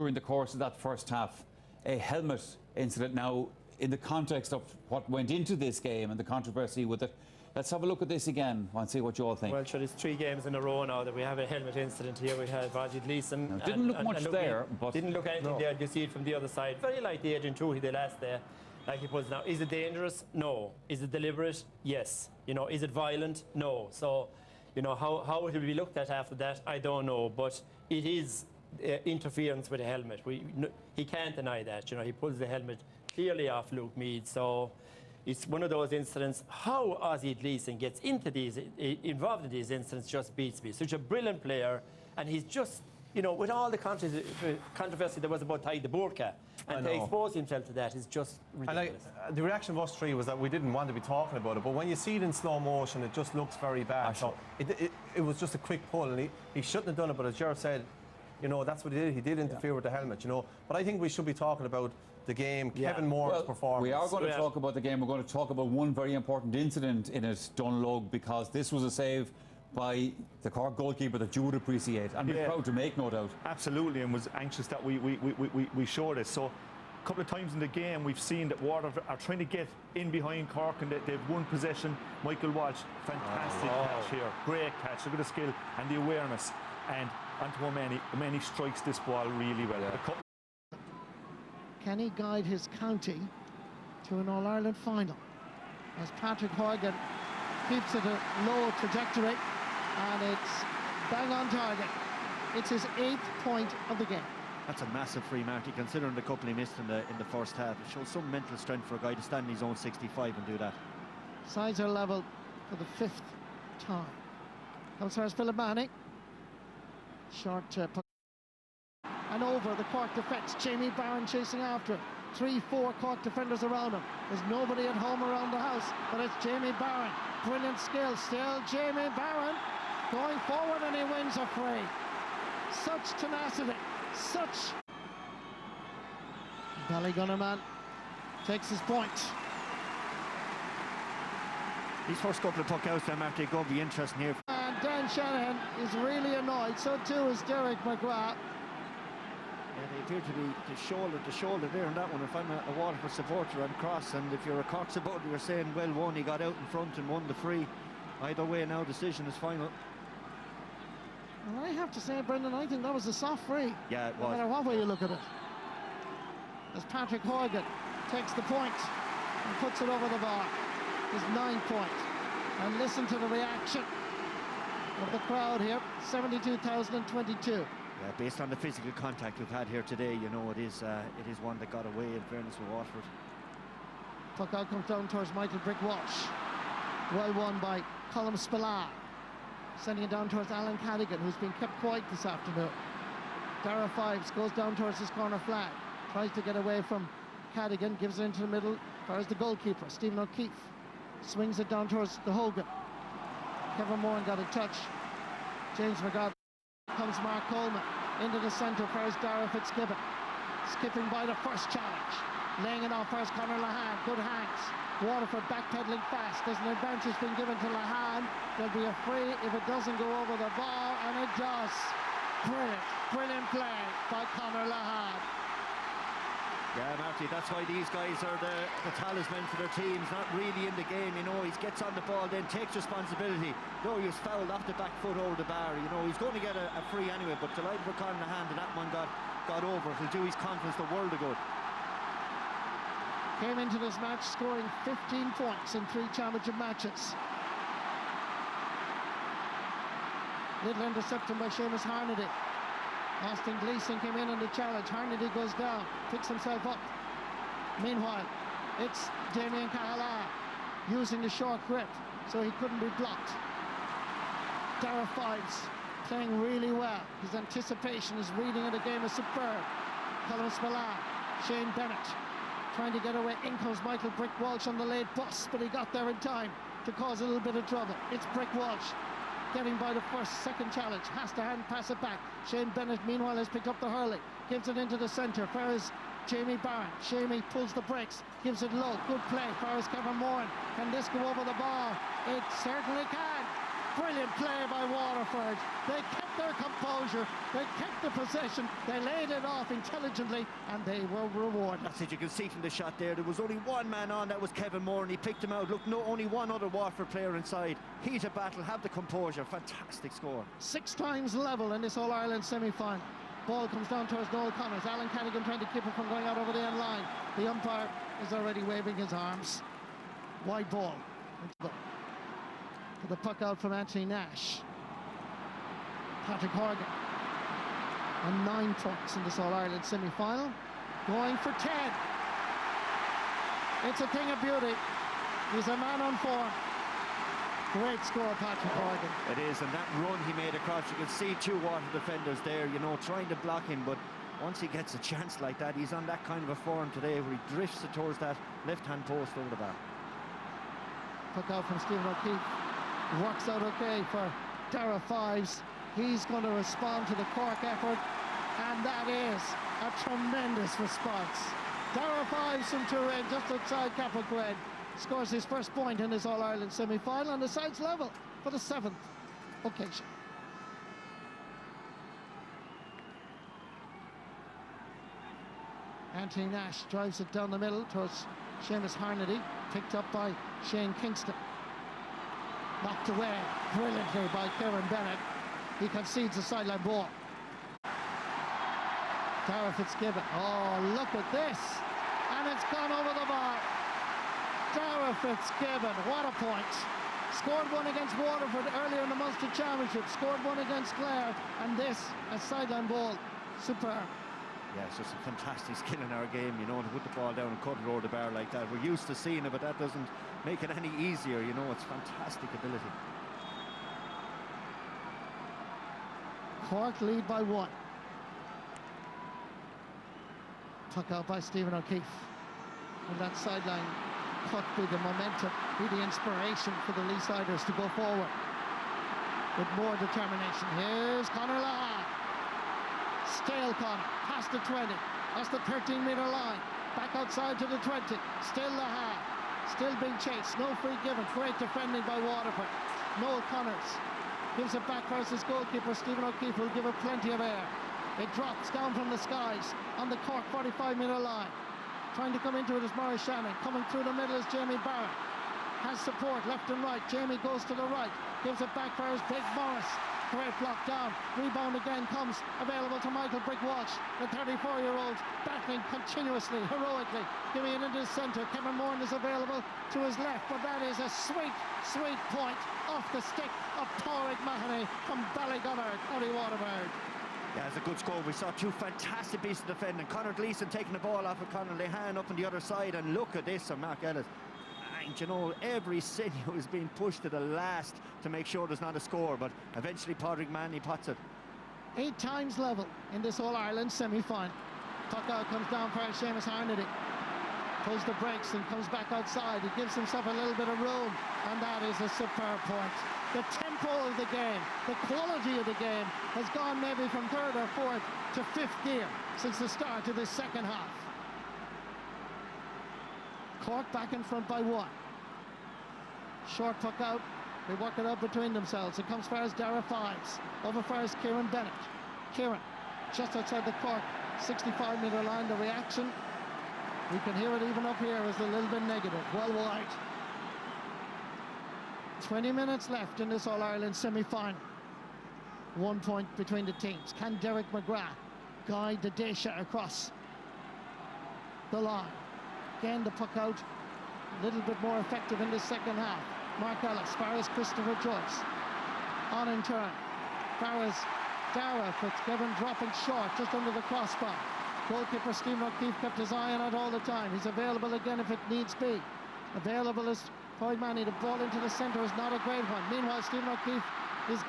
during the course of that first half, a helmet incident. Now, in the context of what went into this game and the controversy with it, let's have a look at this again and see what you all think. Well, sure, there's 3 games in a row now that we have a helmet incident here. We had Roger Gleeson. Now, didn't look much there, but didn't look anything there. You see it from the other side. Very like the Adrian too, he did last there. Like he puts now. Is it dangerous? No. Is it deliberate? Yes. You know, is it violent? No. So, you know, how it will be looked at after that, I don't know. But it is interference with a helmet. He can't deny that. You know, he pulls the helmet clearly off Luke Meade. So it's one of those incidents. How Ozzy Gleeson gets into these, involved in these incidents, just beats me. Such a brilliant player, and he's just, you know, with all the controversy there was about Ty the Burka, and to expose himself to that is just ridiculous. And the reaction of us 3 was that we didn't want to be talking about it, but when you see it in slow motion, it just looks very bad. So it was just a quick pull, and he shouldn't have done it, but as Gerard said, you know, that's what he did. He did interfere with the helmet, you know. But I think we should be talking about the game, Kevin Moore's performance. We are going to talk about the game. We're going to talk about one very important incident in it, Dunlug, because this was a save by the Cork goalkeeper that you would appreciate and be proud to make, no doubt. Absolutely, and was anxious that we showed it. So a couple of times in the game we've seen that Waterford are trying to get in behind Cork, and they've won possession. Michael Walsh, fantastic catch here, great catch. Look at the skill and the awareness, and onto O'Mahony strikes this ball really well. Can he guide his county to an All-Ireland final? As Patrick Horgan keeps it a low trajectory, and it's bang on target. It's his 8th point of the game. That's a massive free, Marty, considering the couple he missed in the first half. It shows some mental strength for a guy to stand in his own 65 and do that. Sides are level for the 5th time. Comes first Philip Manning. Short puck. And over the Cork defence. Jamie Barron chasing after him. 3-4 Cork defenders around him. There's nobody at home around the house, but it's Jamie Barron. Brilliant skill. Still Jamie Barron going forward, and he wins a free. Such tenacity. Such. Ballygunner man takes his point. These first couple of puck outs there, Marty, going to be interesting here. And Dan Shanahan is really annoyed. So too is Derek McGrath. Yeah, they appear to be shoulder to shoulder there on that one. If I'm a Waterford supporter, I'm cross, and if you're a Cork supporter, you're saying, well, one, he got out in front and won the free. Either way, now decision is final. And I have to say, Brendan, I think that was a soft free. Yeah, it was. No matter what way you look at it. As Patrick Horgan takes the point and puts it over the bar. His 9 point. And listen to the reaction of the crowd here. 72,022. Yeah, based on the physical contact we've had here today, you know, it is one that got away, in fairness, with Waterford. Puck out comes down towards Michael Brick Walsh. Well won by Colm Spillane. Sending it down towards Alan Cadigan, who's been kept quiet this afternoon. Dara Fives goes down towards his corner flag. Tries to get away from Cadigan, gives it into the middle. There's the goalkeeper, Stephen O'Keefe. Swings it down towards the Hogan. Kevin Moran got a touch. James McGrath. Comes Mark Coleman into the centre. First Dara Fitzgibbon. Skipping by the first challenge. Laying it off first Conor Lahan. Good hands. Waterford backpedaling fast. There's an advantage being given to Lahan. There'll be a free if it doesn't go over the bar, and it does. Brilliant, brilliant play by Conor Lahan. Yeah, Marty, that's why these guys are the talisman for their teams, not really in the game, you know. He gets on the ball, then takes responsibility. Though he was fouled off the back foot over the bar, you know, he's going to get a free anyway, but delighted for Conor Lahan that one got over. It'll do his confidence the world of good. Came into this match scoring 15 points in 3 championship matches. Little interception by Seamus Harnedy. Austin Gleeson came in the challenge. Harnedy goes down, picks himself up. Meanwhile, it's Damien Cahalane using the short grip, so he couldn't be blocked. Dara Fives playing really well. His anticipation, his reading of the game is superb. Colm Spillane, Shane Bennett trying to get away. In comes Michael Brick Walsh on the late bus, but he got there in time to cause a little bit of trouble. It's Brick Walsh getting by the second challenge. Has to hand pass it back. Shane Bennett, meanwhile, has picked up the hurling. Gives it into the centre. Far is Jamie Barron. Jamie pulls the brakes. Gives it low. Good play. Far is Kevin Moran. Can this go over the bar? It certainly can. Brilliant play by Waterford. They kept their composure, they kept the possession, they laid it off intelligently, and they were rewarded. That's it, you can see from the shot there was only one man on, that was Kevin Moore, and he picked him out. Look, no, only one other Waterford player inside. Heat of battle, have the composure, fantastic score. 6 times level in this All-Ireland semi-final. Ball comes down towards Noel Connors. Alan Cadigan trying to keep it from going out over the end line. The umpire is already waving his arms. Wide ball. For the puck out from Anthony Nash. Patrick Horgan on 9 points in this All-Ireland semi-final. Going for 10. It's a thing of beauty. He's a man on form. Great score, Patrick Horgan. It is, and that run he made across, you can see 2 Water defenders there, you know, trying to block him, but once he gets a chance like that, he's on that kind of a form today where he drifts it towards that left-hand post over the bar. Puck out from Stephen O'Keefe. Works out okay for Dara Fives. He's going to respond to the Cork effort, and that is a tremendous response. Dara Fives from Turin, just outside Capelqued, scores his first point in his All-Ireland semi-final, and the side's level for the 7th occasion. Anthony Nash drives it down the middle towards Seamus Harnedy, picked up by Shane Kingston. Knocked away brilliantly by Kieran Bennett. He concedes a sideline ball. Dara Fitzgibbon, oh, look at this, and it's gone over the bar. Dara Fitzgibbon, what a point. Scored one against Waterford earlier in the Munster Championship, scored one against Clare, and this, a sideline ball, superb. Yeah, it's just a fantastic skill in our game, you know, to put the ball down and cut it over the bar like that. We're used to seeing it, but that doesn't make it any easier, you know. It's fantastic ability. Cork lead by 1. Puck out by Stephen O'Keefe. And that sideline cut be the momentum, be the inspiration for the Leesiders to go forward with more determination. Here's Conor Laha. Stale Conor, past the 20. That's the 13-metre line. Back outside to the 20. Still Laha. Still being chased. No free given. Great defending by Waterford. Noel Connors gives it back versus goalkeeper Stephen O'Keefe, will give it plenty of air. It drops down from the skies on the Cork 45-metre line. Trying to come into it is Maurice Shannon. Coming through the middle is Jamie Barrett. Has support left and right. Jamie goes to the right. Gives it back for his big Morris. Great block down. Rebound again comes available to Michael Brick Walsh. The 34-year-old battling continuously, heroically. Giving it into the centre. Kevin Moran is available to his left, but that is a sweet, sweet point off the stick of Pádraig Mahoney from Ballygunner, County Waterford. Yeah, it's a good score. We saw 2 fantastic pieces of defending. Conor Gleeson taking the ball off of Conor Lehan up on the other side, and look at this from Mark Ellis. And you know, every sinew is being pushed to the last to make sure there's not a score, but eventually Pádraig Mahoney pots it. 8 times level in this All-Ireland semi-final. Puck out comes down for Seamus Harnedy. Pulls the brakes and comes back outside. He gives himself a little bit of room, and that is a superb point. The tempo of the game, the quality of the game has gone maybe from 3rd or 4th to 5th gear since the start of this second half. Cork back in front by 1. Short puck out. They work it out between themselves. It comes far as Dara Fives. Over far as Kieran Bennett. Kieran just outside the Cork 65-metre line. The reaction, we can hear it even up here, is a little bit negative. Well wide. 20 minutes left in this All-Ireland semi-final. 1 point between the teams. Can Derek McGrath guide the Dacia across the line? Again, the puck out a little bit more effective in this second half. Mark Ellis, far as Christopher Joyce. On in turn. Far as Dara Fitzgibbon dropping short, just under the crossbar. Goalkeeper Stephen O'Keefe kept his eye on it all the time. He's available again if it needs be. Available is Pádraig Mahoney. The ball into the centre is not a great one. Meanwhile, Stephen O'Keefe is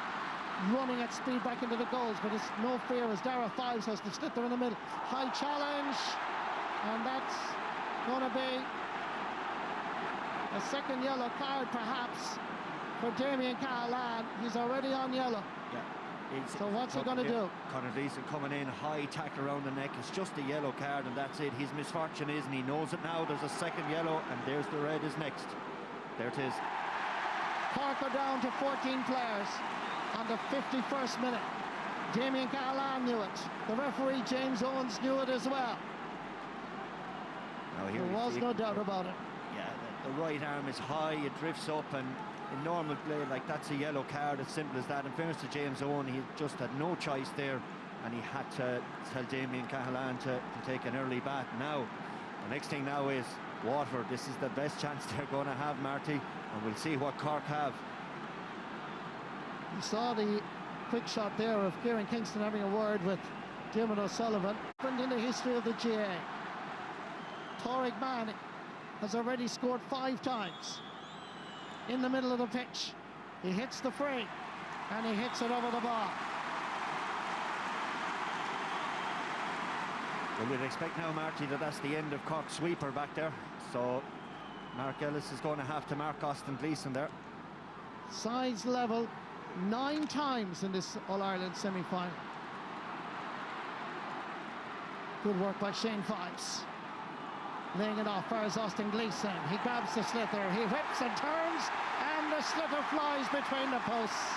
running at speed back into the goals, but it's no fear as Dara Fives has to sit there in the middle. High challenge, and that's going to be a second yellow card perhaps for Damien Cahalane. He's already on yellow. Yeah. So what's he going to do? Conor Gleeson coming in, high tackle around the neck. It's just a yellow card and that's it. His misfortune is, and he knows it now. There's a second yellow, and there's the red is next. There it is. Cork are down to 14 players on the 51st minute. Damien Cahalane knew it. The referee, James Owens, knew it as well. Now here There was no doubt about it. Yeah, the right arm is high, it drifts up, and in normal play, like, that's a yellow card, as simple as that. In fairness to James Owen, he just had no choice there, and he had to tell Damien Cahalane to take an early bat. Now, the next thing now is Waterford. This is the best chance they're going to have, Marty, and we'll see what Cork have. You saw the quick shot there of Kieran Kingston having a word with Diarmuid O'Sullivan. In the history of the GA, Torrig Mann has already scored 5 times in the middle of the pitch. He hits the free and he hits it over the bar. Well, we'd expect now, Marty, that that's the end of Cork's sweeper back there. So Mark Ellis is going to have to mark Austin Gleeson there. Sides level 9 times in this All-Ireland semi-final. Good work by Shane Fives. Laying it off, fires Austin Gleeson. He grabs the sliotar, he whips and turns, and the sliotar flies between the posts.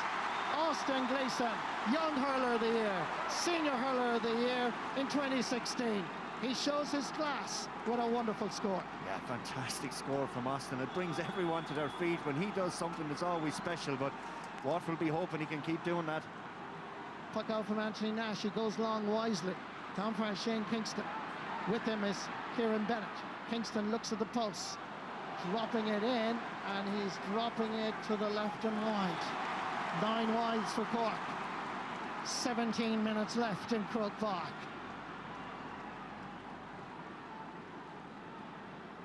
Austin Gleeson, young hurler of the year, senior hurler of the year in 2016. He shows his class. What a wonderful score. Yeah, fantastic score from Austin. It brings everyone to their feet. When he does something, it's always special, but Waterford will be hoping he can keep doing that. Puck out from Anthony Nash. He goes long wisely. Down for Shane Kingston. With him is Kieran Bennett. Kingston looks at the pulse, dropping it in, and he's dropping it to the left and wide. 9 wides for Cork. 17 minutes left in Croke Park.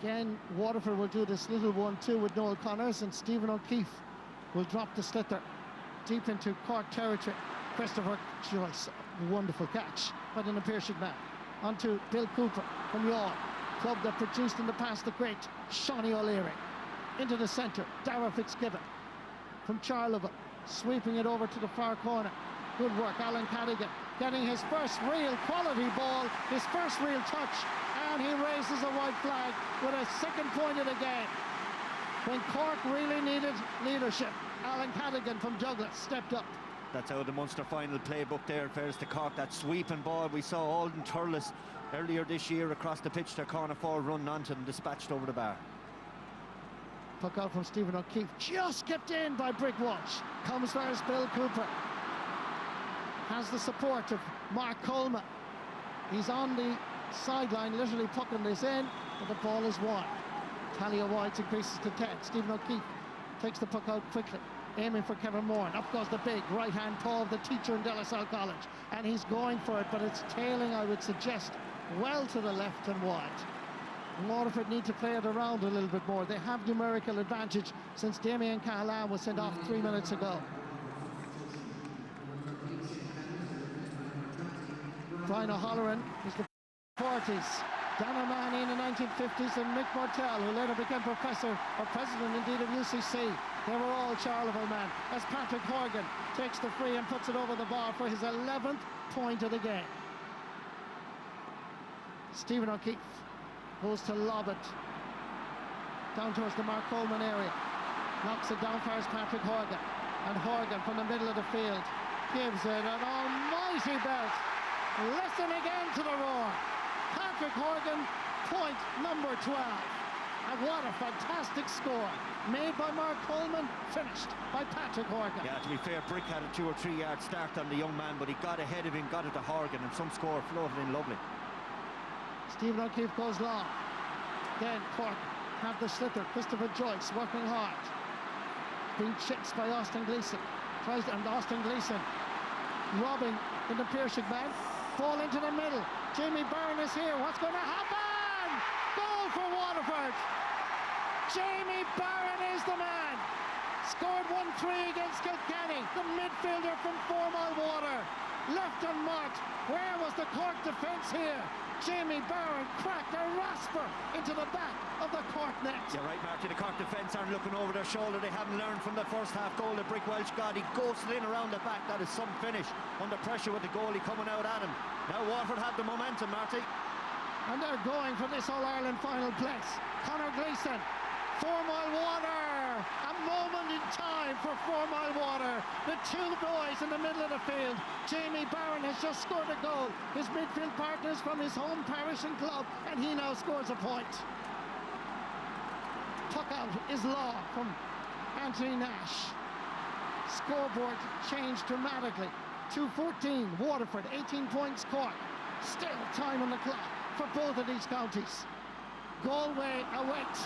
Again, Waterford will do this little 1-2 with Noel Connors, and Stephen O'Keefe will drop the sliotar deep into Cork territory. Christopher Joyce, wonderful catch by the Piercing man. Onto Bill Cooper from York, club that produced in the past the great Shawnee O'Leary. Into the centre, Dara Fitzgibbon from Charleville, sweeping it over to the far corner. Good work, Alan Cadigan getting his first real quality ball, his first real touch, and he raises a white flag with a second point of the game. When Cork really needed leadership, Alan Cadigan from Douglas stepped up. That's how the Munster final playbook there fares to Cork. That sweeping ball we saw Alden Turles earlier this year across the pitch, their corner forward run onto them, dispatched over the bar. Puck out from Stephen O'Keefe, just kept in by Brick Walsh. Comes first Bill Cooper. Has the support of Mark Coleman. He's on the sideline, literally pucking this in, but the ball is wide. Tally of wides increases to 10. Stephen O'Keefe takes the puck out quickly, aiming for Kevin Moore, and up goes the big right-hand paw of the teacher in De La Salle College, and he's going for it, but it's tailing, I would suggest, well to the left and wide. Waterford need to play it around a little bit more. They have numerical advantage since Damien Cahalane was sent off 3 minutes ago. Brian O'Halloran is the 40s. Dan O'Mahony in the 1950s, and Mick Martell, who later became professor or president indeed of UCC. They were all Charleville men, as Patrick Horgan takes the free and puts it over the bar for his 11th point of the game. Stephen O'Keefe goes to lob it down towards the Mark Coleman area. Knocks it down first Patrick Horgan. And Horgan from the middle of the field gives it an almighty belt. Listen again to the roar. Patrick Horgan, point number 12. And what a fantastic score. Made by Mark Coleman, finished by Patrick Horgan. Yeah, to be fair, Brick had a 2 or 3 yard start on the young man, but he got ahead of him, got it to Horgan, and some score floated in lovely. Stephen O'Keefe goes long. Then Cork have the sliotar. Christopher Joyce working hard. Being chased by Austin Gleeson. And Austin Gleeson robbing in the Piercing man. Ball into the middle. Jamie Byrne is here. What's going to happen? Goal for Waterford. Jamie Byrne is the man. Scored 1-3 against Kilkenny. The midfielder from 4 Mile Water. Left unmarked. Where was the Cork defence here? Jamie Byrne cracked a rasper into the back of the Cork net. You're right, Marty. The Cork defence aren't looking over their shoulder. They haven't learned from the first half goal that Brick Welsh got. He ghosted in around the back. That is some finish. Under pressure with the goalie coming out at him. Now Waterford have the momentum, Marty. And they're going for this All-Ireland final place. Conor Gleeson, 4 Mile Water. a moment in time for 4 Mile Water. The two boys in the middle of the field. Jamie Barron has just scored a goal. His midfield partners from his home parish and club, and he now scores a point. Puck out is Law from Anthony Nash. Scoreboard changed dramatically. 2:14 Waterford, 18 points Cork. Still time on the clock for both of these counties. Galway await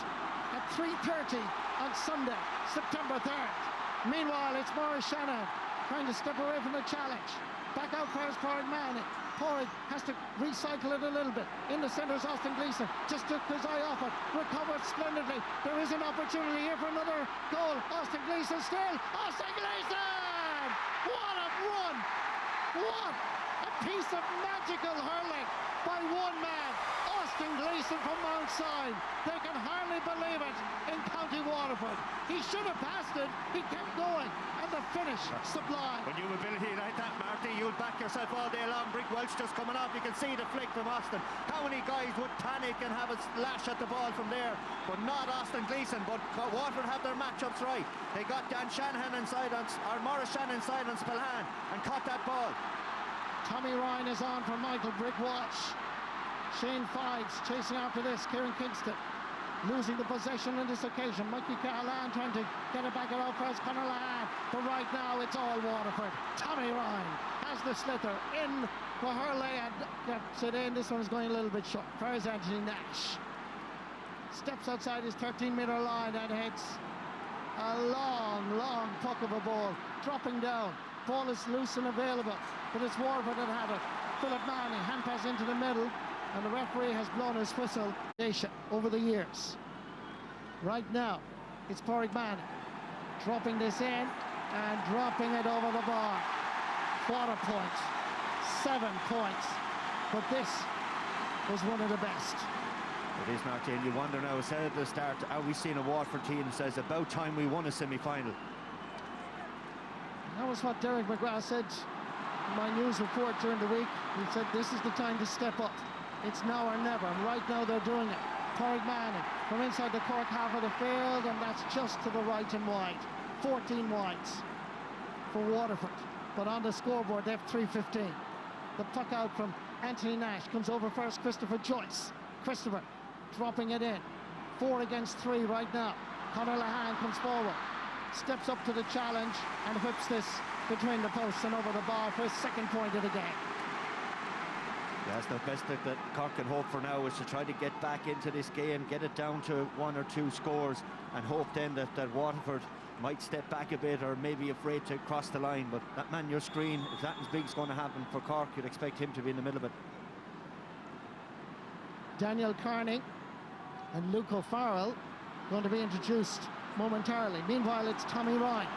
at 3:30 on Sunday, September 3rd. Meanwhile, it's Maurice Shanahan trying to step away from the challenge. Back out for his Porrick Manning. Porrick has to recycle it a little bit. In the centre is Austin Gleeson. Just took his eye off it. Recovered splendidly. There is an opportunity here for another goal. Austin Gleeson still. Austin Gleeson! What a run! What a piece of magical hurling by one man. Austin Gleeson from Mount Side. They can hardly believe it in County Waterford. He should have passed it. He kept going. And the finish, sublime. When you have ability like that, Marty, you'll back yourself all day long. Brick Welch just coming off. You can see the flick from Austin. How many guys would panic and have a lash at the ball from there? But not Austin Gleeson. But Waterford have their matchups right. They got Dan Shanahan inside on, or Maurice Shanahan inside on Spillane and caught that ball. Tommy Ryan is on for Michael Brick Walsh. Shane Fides chasing after this. Kieran Kingston losing the possession on this occasion. Mikey Callahan trying to get it back out for Conor Lahan. But right now it's all Waterford. Tommy Ryan has the slither in for Hurley and gets it in. This one is going a little bit short. There's Anthony Nash. Steps outside his 13-metre line and hits a long puck of a ball. Dropping down. Ball is loose and available. But it's Waterford that had it. Philip Manning, hand pass into the middle. And the referee has blown his whistle over the years. Right now, it's Porrick Manning dropping this in and dropping it over the bar. What a point. 7 points. But this was one of the best. It is, Martin. You wonder now, I said at the start, are we seeing a Waterford team that says about time we won a semi-final? That was what Derek McGrath said in my news report during the week. He said this is the time to step up. It's now or never, and right now they're doing it. Porrick Manning from inside the Cork half of the field, and that's just to the right and wide. 14 wides for Waterford, but on the scoreboard they have 3:15. The puck out from Anthony Nash comes over first, Christopher Joyce. Christopher dropping it in. 4 against 3 right now. Conor Lahan comes forward, steps up to the challenge, and whips this between the posts and over the bar for his second point of the game. Yes, the best that Cork can hope for now is to try to get back into this game, get it down to 1 or 2 scores, and hope then that Waterford might step back a bit or maybe afraid to cross the line. But that man, your screen, if that big's going to happen for Cork, you'd expect him to be in the middle of it. Daniel Carney and Luke O'Farrell going to be introduced momentarily. Meanwhile, it's Tommy Ryan.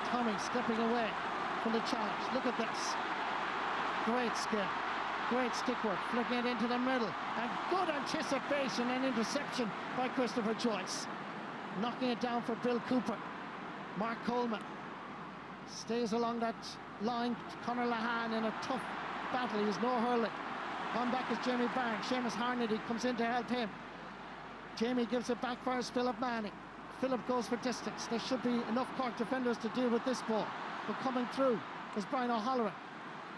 Tommy stepping away from the challenge. Look at this. Great skill. Great stick work, flicking it into the middle. And good anticipation and interception by Christopher Joyce. Knocking it down for Bill Cooper. Mark Coleman stays along that line. Conor Lahan in a tough battle. He's no Hurling. On back is Jamie Barnes. Seamus Harnedy comes in to help him. Jamie gives it back for Philip Manning. Philip goes for distance. There should be enough Cork defenders to deal with this ball. But coming through is Brian O'Halloran.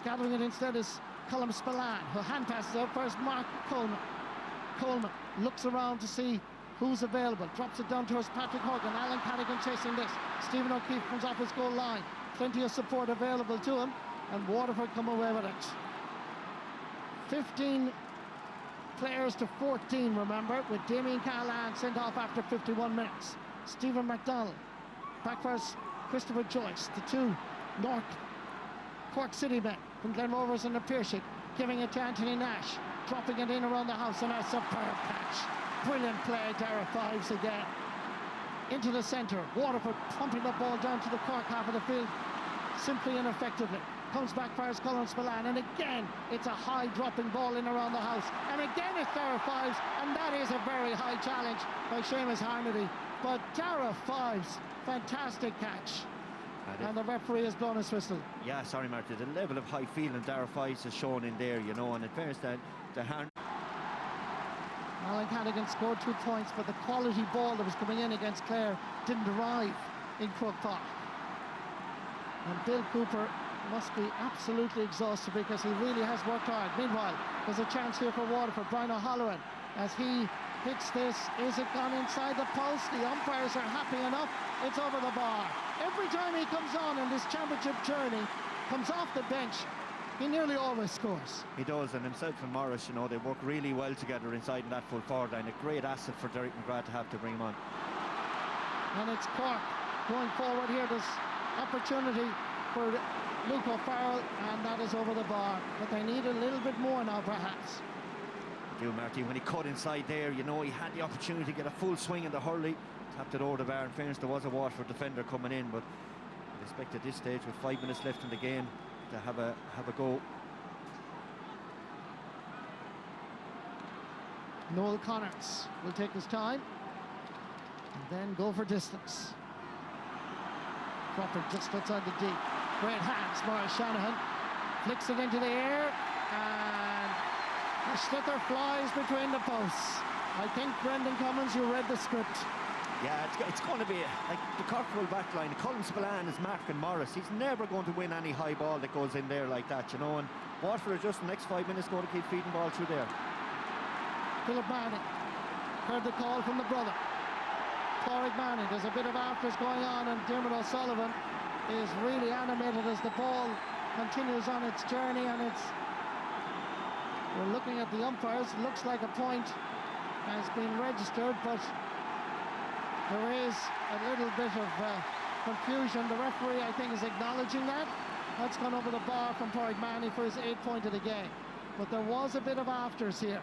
Gathering it instead is Colm Spillane, who hand passes out first Mark Coleman. Coleman looks around to see who's available, drops it down towards Patrick Horgan. Alan Cadigan chasing this. Stephen O'Keefe comes off his goal line. Plenty of support available to him, and Waterford come away with it. 15 players to 14, remember, with Damien Callahan sent off after 51 minutes. Stephen McDonald, back first Christopher Joyce, the 2 North Cork City men from Glen Rovers and the Piershik, giving it to Anthony Nash, dropping it in around the house, and a superb catch. Brilliant play, Dara Fives again. Into the centre, Waterford pumping the ball down to the Cork half of the field, simply and effectively. Comes back fires Colm Spillane, and again it's a high dropping ball in around the house, and again it's Dara Fives, and that is a very high challenge by Seamus Harnedy. But Dara Fives, fantastic catch. And the referee has blown his whistle. Yeah, sorry, Martin. The level of high feeling Dara Fives has shown in there, you know, and in fairness, Alan Cadigan scored 2 points, but the quality ball that was coming in against Clare didn't arrive in Croke Park. And Bill Cooper must be absolutely exhausted because he really has worked hard. Meanwhile, there's a chance here for Waterford. Brian O'Halloran, as he hits this, is it gone inside the post? The umpires are happy enough. It's over the bar. Every time he comes on in this championship journey, comes off the bench, he nearly always scores. He does, and himself and Morris, you know, they work really well together inside in that full forward line. A great asset for Derek McGrath to have to bring him on. And it's Cork going forward here. There's opportunity for Luke O'Farrell, and that is over the bar. But they need a little bit more now, perhaps. They do, Marty. When he cut inside there, you know, he had the opportunity to get a full swing in the hurley. Tapped it over the bar. In fairness, there was a Waterford defender coming in, but I'd expect at this stage, with 5 minutes left in the game, to have a go. Noel Connors will take his time and then go for distance. Crawford just outside the deep. Great hands, Maurice Shanahan flicks it into the air, and the sliotar flies between the posts. I think, Brendan Cummins, you read the script. Yeah, it's going to be like the Cork full back line. Colin Spillane is marking Morris. He's never going to win any high ball that goes in there like that, you know. And Waterford are just the next 5 minutes going to keep feeding ball through there. Philip Manning heard the call from the brother. Pádraig Manning, there's a bit of afters going on, and Dermot O'Sullivan is really animated as the ball continues on its journey, and we're looking at the umpires. It looks like a point has been registered, but there is a little bit of confusion. The referee, I think, is acknowledging that. That's gone over the bar from Pádraig Manning for his 8th point of the game. But there was a bit of afters here.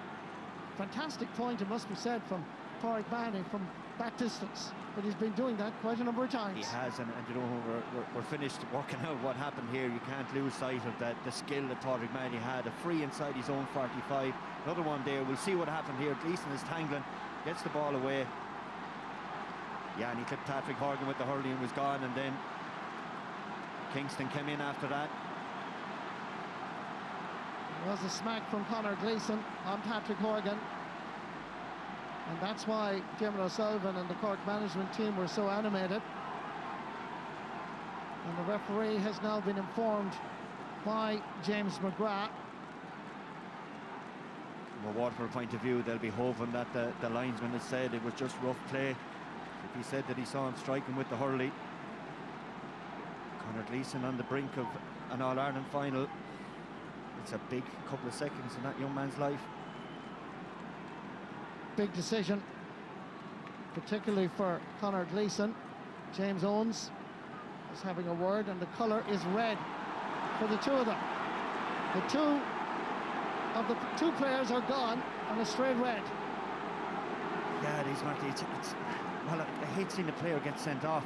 Fantastic point, it must be said, from Pádraig Manning from that distance. But he's been doing that quite a number of times. He has, and you know, we're finished working out what happened here. You can't lose sight of the skill that Pádraig Manning had. A free inside his own 45. Another one there. We'll see what happened here. Gleeson is tangling, gets the ball away. Yeah, and he clipped Patrick Horgan with the hurley and was gone, and then Kingston came in after that. There was a smack from Conor Gleeson on Patrick Horgan, and that's why Dermot O'Sullivan and the Cork management team were so animated. And the referee has now been informed by James McGrath. From a Waterford point of view, they'll be hoping that the linesman has said it was just rough play. If he said that he saw him striking with the hurley. Conor Gleeson on the brink of an All-Ireland final. It's a big couple of seconds in that young man's life. Big decision, particularly for Conor Gleeson. James Owens is having a word, and the colour is red for the two of them. The two players are gone on a straight red. Yeah, it is, Marty. Well, I hate seeing a player get sent off.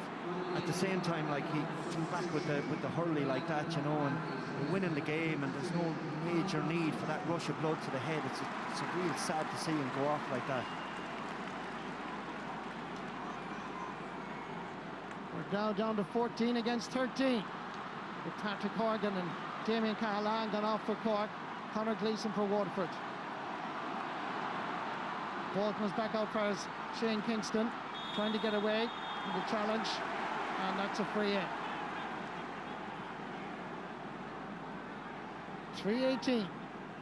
At the same time, like, he came back with the hurley like that, you know, and we're winning the game, and there's no major need for that rush of blood to the head. It's a real sad to see him go off like that. We're now down to 14 against 13. With Patrick Horgan and Damien Cahalane gone off for Cork. Conor Gleeson for Waterford. Ball comes back out for Shane Kingston, trying to get away with the challenge, and that's a free in. 3:18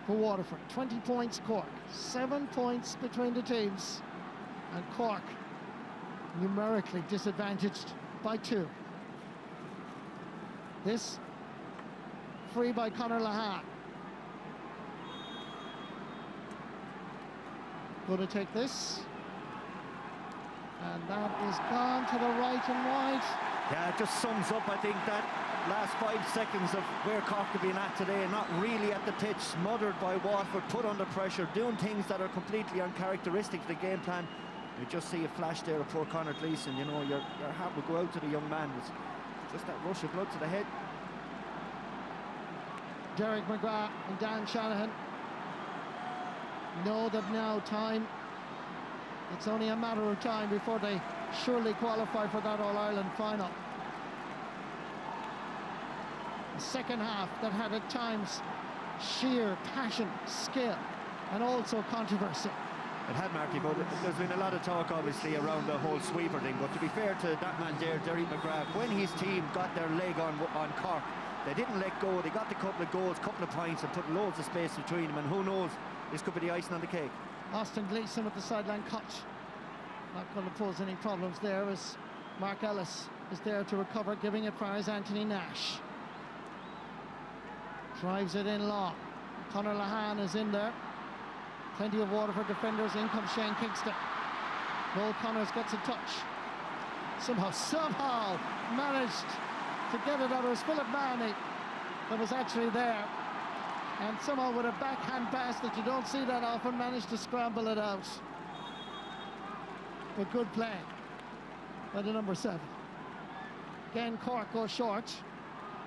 for Waterford, 20 points Cork, 7 points between the teams, and Cork numerically disadvantaged by 2. This free by Conor Lahan. Going to take this, and that is gone to the right and wide. Yeah, it just sums up, I think, that last 5 seconds of where Cork have been at today. Not really at the pitch, smothered by Waterford, put under pressure, doing things that are completely uncharacteristic of the game plan. You just see a flash there of poor Conor Gleeson. You know, your heart will go out to the young man. It's just that rush of blood to the head. Derek McGrath and Dan Shanahan know that now it's only a matter of time before they surely qualify for that All-Ireland final. A second half that had at times sheer passion, skill, and also controversy. It had, Marty, but there's been a lot of talk, obviously, around the whole sweeper thing. But to be fair to that man there, Derry McGrath, when his team got their leg on Cork, they didn't let go. They got a couple of goals, couple of points, and put loads of space between them. And who knows, this could be the icing on the cake. Austin Gleeson with the sideline cut. Not going to pose any problems there as Mark Ellis is there to recover, giving it far as Anthony Nash. Drives it in long. Conor Lahan is in there. Plenty of Waterford defenders. In comes Shane Kingston. Noel Connors gets a touch. Somehow managed to get it out. It was Philip Mahoney that was actually there. And somehow with a backhand pass that you don't see that often, managed to scramble it out. But good play by the number 7. Again, Cork goes short.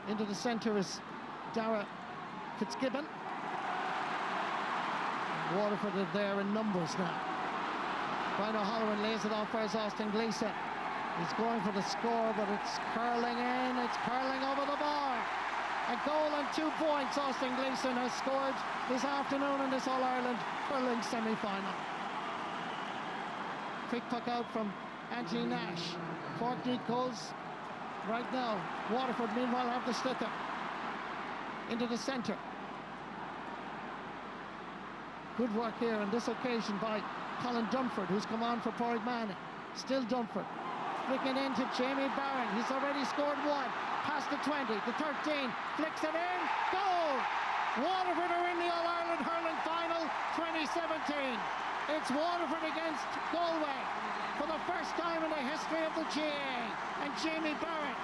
Into the centre is Dara Fitzgibbon. Waterford are there in numbers now. Brian O'Halloran lays it off for Austin Gleeson. He's going for the score, but it's curling in. It's curling over the bar. A goal and 2 points. Austin Gleeson has scored this afternoon in this All-Ireland hurling semi-final. Quick puck out from Anthony Nash. Cork need goals right now. Waterford meanwhile have the sliotar. Into the centre. Good work here on this occasion by Colin Dunford, who's come on for Porrick Manning. Still Dunford. Flicking into Jamie Barron. He's already scored 1. Past the 20, the 13. Flicks it in. Goal! Waterford are in the All-Ireland hurling final 2017. It's Waterford against Galway for the first time in the history of the GAA. And Jamie Barron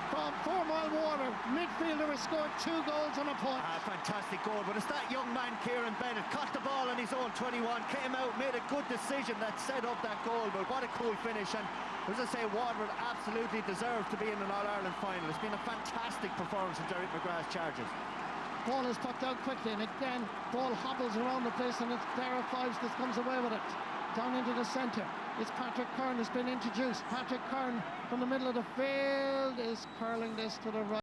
from 4 Mile Water, midfielder, has scored 2 goals and a point. Fantastic goal, but it's that young man, Kieran Bennett, caught the ball on his own 21, came out, made a good decision that set up that goal. But what a cool finish. And as I say, Waterford absolutely deserved to be in an All-Ireland final. It's been a fantastic performance of Derek McGrath's Chargers. Ball is pucked out quickly, and again, ball hobbles around the place, and it's Dara Fives that comes away with it. Down into the centre. It's Patrick Kern has been introduced. Patrick Kern from the middle of the field is curling this to the right.